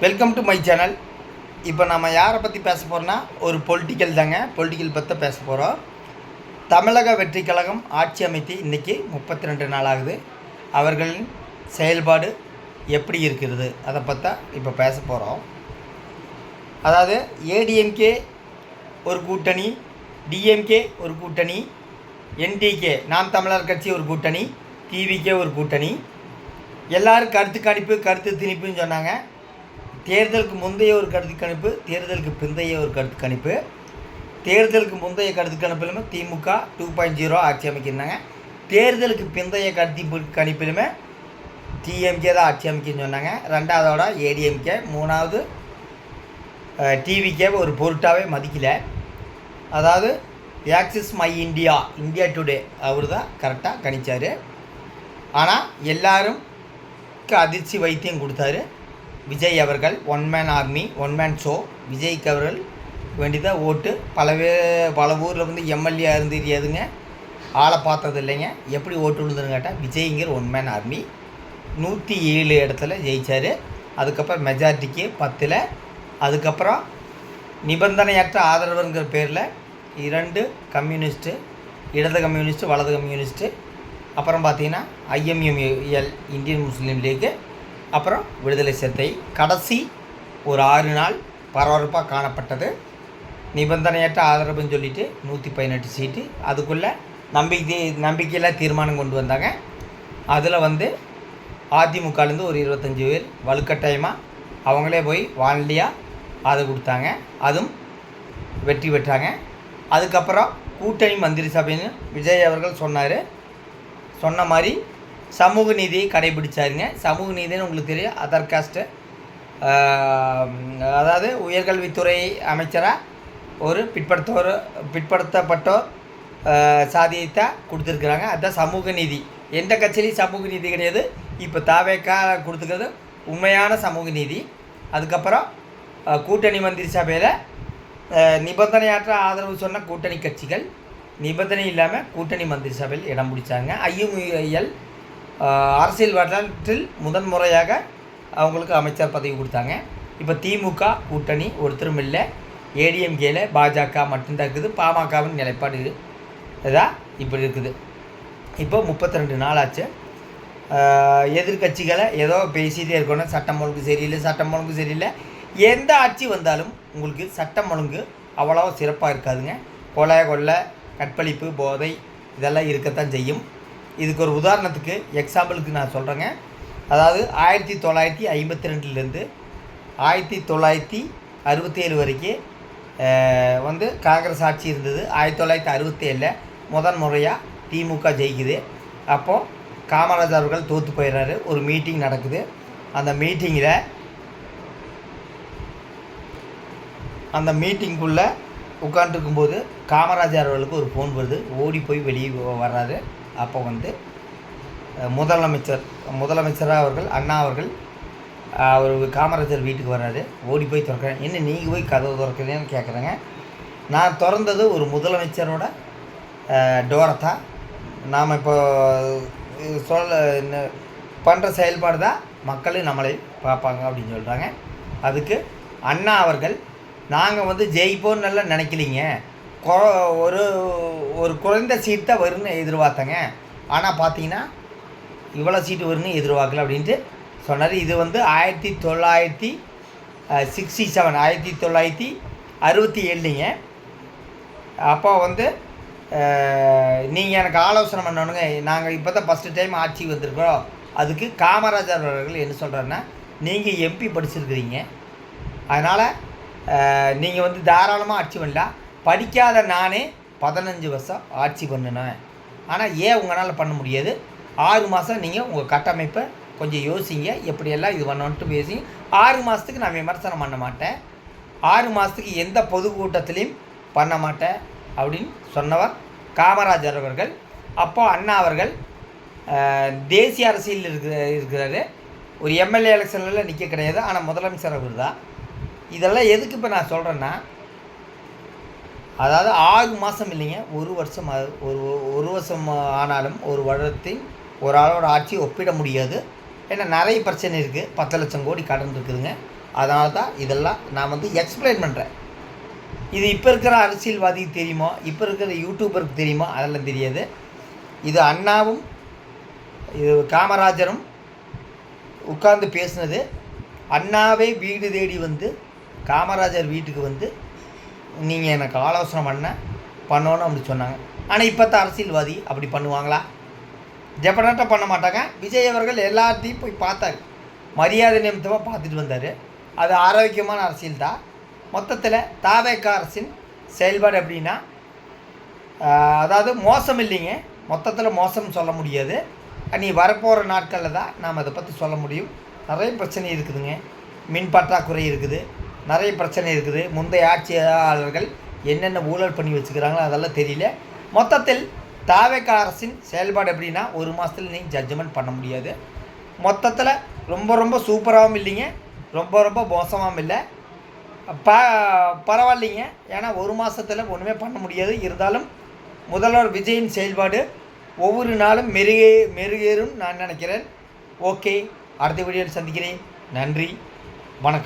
Welcome to my channel. இப்போ நம்ம யாரை பற்றி பேச போகிறோன்னா ஒரு பொலிட்டிக்கல் தாங்க. பொலிட்டிக்கல் பற்றி பேச போகிறோம். தமிழக வெற்றி கழகம் ஆட்சி அமைத்து இன்றைக்கி 32 நாள் ஆகுது. அவர்களின் செயல்பாடு எப்படி இருக்கிறது அதை பற்றி இப்போ பேச போகிறோம். அதாவது ஏடிஎம்கே ஒரு கூட்டணி, டிஎம்கே ஒரு கூட்டணி, என்டிகே நாம் தமிழர் கட்சி ஒரு கூட்டணி, டிவிகே ஒரு கூட்டணி. எல்லோரும் கருத்து கணிப்பு கருத்து திணிப்புன்னு சொன்னாங்க. தேர்தலுக்கு முந்தைய ஒரு கருத்து கணிப்பு, தேர்தலுக்கு பிந்தைய ஒரு கருத்து கணிப்பு. தேர்தலுக்கு முந்தைய கருத்து கணிப்பிலுமே திமுக 2.0 ஆட்சி அமைக்கிறாங்க. தேர்தலுக்கு பிந்தைய கருத்து கணிப்பிலுமே டிஎம்கே தான் ஆட்சி அமைக்குன்னு சொன்னாங்க. ரெண்டாவதோட ஏடிஎம்கே, மூணாவது டிவிகே ஒரு பொருட்டாகவே மதிக்கலை. அதாவது axis my India, India today அவர் தான் கரெக்டாக கணிச்சார். ஆனால் எல்லாரும் அதிர்ச்சி வைத்தியம் கொடுத்தாரு. விஜய் அவர்கள் one man army, one man show. விஜய்க்கு அவர்கள் வேண்டிதான் ஓட்டு. பல ஊரில் வந்து எம்எல்ஏ இருந்து தெரியாதுங்க, ஆளை பார்த்தது இல்லைங்க. எப்படி ஓட்டு விழுந்துன்னு கேட்டால் விஜய்ங்கிற ஒன் மேன் ஆர்மி 107 இடத்துல ஜெயித்தார். அதுக்கப்புறம் மெஜாரிட்டிக்கு 10. அதுக்கப்புறம் நிபந்தனையற்ற ஆதரவுங்கிற பேரில் 2 கம்யூனிஸ்ட்டு, இடது கம்யூனிஸ்ட்டு, வலது கம்யூனிஸ்ட்டு, அப்புறம் பார்த்திங்கன்னா IMML இந்தியன் முஸ்லீம் லீக்கு, அப்புறம் விடுதலை சிறுத்தை. கடைசி ஒரு 6 நாள் பரபரப்பாக காணப்பட்டது. நிபந்தனையற்ற ஆதரவுன்னு சொல்லிட்டு 118 சீட்டு. அதுக்குள்ளே நம்பிக்கையில் தீர்மானம் கொண்டு வந்தாங்க. அதில் வந்து அதிமுகலேருந்து ஒரு 25 பேர் வலுக்கட்டாயமாக அவங்களே போய் வாலண்டியாக ஆதரவு கொடுத்தாங்க. அதுவும் வெற்றி பெற்றாங்க. அதுக்கப்புறம் கூட்டணி மந்திரி சபைன்னு விஜய் அவர்கள் சொன்ன மாதிரி சமூக நீதியை கடைபிடிச்சாருங்க. சமூக நீதின்னு உங்களுக்கு தெரியும். அதர் காஸ்ட்டு, அதாவது உயர்கல்வித்துறை அமைச்சராக ஒரு பிற்படுத்தப்பட்டோர் சாதியைத்தான் கொடுத்துருக்குறாங்க. அதுதான் சமூக நீதி. எந்த கட்சியிலையும் சமூக நீதி கிடையாது. இப்போ தாவேக்கா கொடுத்துக்கிறது உண்மையான சமூக நீதி. அதுக்கப்புறம் கூட்டணி மந்திரி சபையில் நிபந்தனையற்ற ஆதரவு சொன்ன கூட்டணி கட்சிகள் நிபந்தனை இல்லாமல் கூட்டணி மந்திரி சபையில் இடம் பிடிச்சாங்க. IMML அரசியல் வரலாற்றில் முதன்முறையாக அவங்களுக்கு அமைச்சர் பதவி கொடுத்தாங்க. இப்போ திமுக கூட்டணி ஒருத்தரும் இல்லை. ஏடிஎம்கேல பாஜக மட்டும்தான் இருக்குது. பாமகவின் நிலைப்பாடு இதான் இப்படி இருக்குது. இப்போ 32 நாள் ஆச்சு. எதிர்கட்சிகளை ஏதோ பேசிகிட்டே இருக்கணும். சட்டம் ஒழுங்கு சரியில்லை. எந்த ஆட்சி வந்தாலும் உங்களுக்கு சட்டம் ஒழுங்கு அவ்வளோ சிறப்பாக இருக்காதுங்க. கொலை, கற்பழிப்பு, போதை இதெல்லாம் இருக்கத்தான் செய்யும். இதுக்கு ஒரு உதாரணத்துக்கு எக்ஸாம்பிளுக்கு நான் சொல்கிறேங்க. அதாவது 1952லேருந்து 1967 வரைக்கும் வந்து காங்கிரஸ் ஆட்சி இருந்தது. 1967 முதன் முறையாக திமுக ஜெயிக்குது. அப்போது காமராஜர் அவர்கள் தோற்று போயிடுறாரு. ஒரு மீட்டிங் நடக்குது. அந்த மீட்டிங்குள்ளே உட்காந்துருக்கும்போது காமராஜர் அவர்களுக்கு ஒரு ஃபோன் வருது. ஓடி போய் வெளியே வர்றாரு. அப்போ வந்து முதலமைச்சராக அவர்கள் அண்ணா அவர்கள் அவர் காமராஜர் வீட்டுக்கு வர்றாரு. ஓடி போய் திறக்கிறேன். என்ன நீங்கள் போய் கதவு திறக்கிறேன்னு கேட்குறேங்க. நான் திறந்தது ஒரு முதலமைச்சரோட டோரை தான். நாம் இப்போ பண்ணுற செயல்பாடு தான் மக்களும் நம்மளை பார்ப்பாங்க அப்படின்னு சொல்கிறாங்க. அதுக்கு அண்ணா அவர்கள் நாங்கள் வந்து ஜெயிப்போன்னு நல்லா நினைக்கலிங்க, ஒரு குறைந்த சீட் தான் வரும்னு எதிர்பார்த்தங்க. ஆனால் பார்த்தீங்கன்னா இவ்வளோ சீட்டு வரும்னு எதிர்பார்க்கல அப்படின்ட்டு சொன்னார். இது வந்து 1967 அப்போ வந்து நீங்கள் எனக்கு ஆலோசனை பண்ணணுங்க. நாங்கள் இப்போ தான் ஃபஸ்ட்டு டைம் ஆட்சி வந்திருக்கிறோம். அதுக்கு காமராஜர் அவர்கள் என்ன சொல்கிறாருன்னா, நீங்கள் MP படிச்சிருக்கிறீங்க, அதனால் நீங்கள் வந்து தாராளமாக ஆட்சி பண்ணலாம். படிக்காத நானே 15 வருஷம் ஆட்சி பண்ணினேன். ஆனால் ஏன் உங்களால் பண்ண முடியாது? 6 மாதம் நீங்கள் உங்கள் கட்டமைப்பை கொஞ்சம் யோசிங்க, எப்படியெல்லாம் இது பண்ணணுன்ட்டு பேசி 6 மாதத்துக்கு நான் விமர்சனம் பண்ண மாட்டேன், 6 மாதத்துக்கு எந்த பொதுக்கூட்டத்திலையும் பண்ண மாட்டேன் அப்படின்னு சொன்னவர் காமராஜர் அவர்கள். அப்போது அண்ணா அவர்கள் தேசிய அரசியல் இருக்கிறாரு. ஒரு MLA எலெக்ஷனில் நிற்க கிடையாது. ஆனால் முதலமைச்சர் அவர் தான். இதெல்லாம் எதுக்கு இப்போ நான் சொல்கிறேன்னா, அதாவது 6 மாதம் இல்லைங்க, 1 வருஷம். ஒரு வருஷம் ஆனாலும் ஒரு வருடத்தில் ஒரு ஆளோட ஆட்சி ஒப்பிட முடியாது. ஏன்னா நிறைய பிரச்சனை இருக்குது, 10 லட்சம் கோடி கடன் இருக்குதுங்க. அதனால தான் இதெல்லாம் நான் வந்து எக்ஸ்பிளைன் பண்ணுறேன். இது இப்போ இருக்கிற அரசியல்வாதிக்கு தெரியுமா, இப்போ இருக்கிற யூடியூபருக்கு தெரியுமா, அதெல்லாம் தெரியாது. இது அண்ணாவும் இது காமராஜரும் உட்கார்ந்து பேசுனது. அண்ணாவே வீடு தேடி வந்து காமராஜர் வீட்டுக்கு வந்து நீங்கள் எனக்கு ஆலோசனை பண்ணணும் அப்படி சொன்னாங்க. ஆனால் இப்போத்த அரசியல்வாதி அப்படி பண்ணுவாங்களா? டெஃபினட்டாக பண்ண மாட்டாங்க. விஜய் அவர்கள் எல்லாத்தையும் போய் பார்த்தாரு, மரியாதை நிமித்தமாக பார்த்துட்டு வந்தார். அது ஆரோக்கியமான அரசியல் தான். மொத்தத்தில் தாவேகா அரசின் செயல்பாடு எப்படின்னா, அதாவது மோசம் இல்லைங்க, மொத்தத்தில் மோசம் சொல்ல முடியாது. நீ வரப்போகிற நாட்களில் தான் நாம் அதை பற்றி சொல்ல முடியும். நிறைய பிரச்சனை இருக்குதுங்க, மின் பற்றாக்குறை இருக்குது, நிறைய பிரச்சனை இருக்குது. முந்தைய ஆட்சியாளர்கள் என்னென்ன ஊழல் பண்ணி வச்சுக்கிறாங்களோ அதெல்லாம் தெரியல. மொத்தத்தில் தாவேகா அரசின் செயல்பாடு எப்படின்னா, ஒரு மாதத்தில் நீங்கள் ஜட்ஜ்மெண்ட் பண்ண முடியாது. மொத்தத்தில் ரொம்ப ரொம்ப சூப்பராகவும் இல்லைங்க, ரொம்ப ரொம்ப மோசமாகவும் இல்லை, பரவாயில்லைங்க. ஏன்னா ஒரு மாதத்தில் ஒன்றுமே பண்ண முடியாது. இருந்தாலும் முதல்வர் விஜயின் செயல்பாடு ஒவ்வொரு நாளும் மெருகேறும் நான் நினைக்கிறேன். ஓகே, அடுத்த வீடியோவில் சந்திக்கிறேன். நன்றி, வணக்கம்.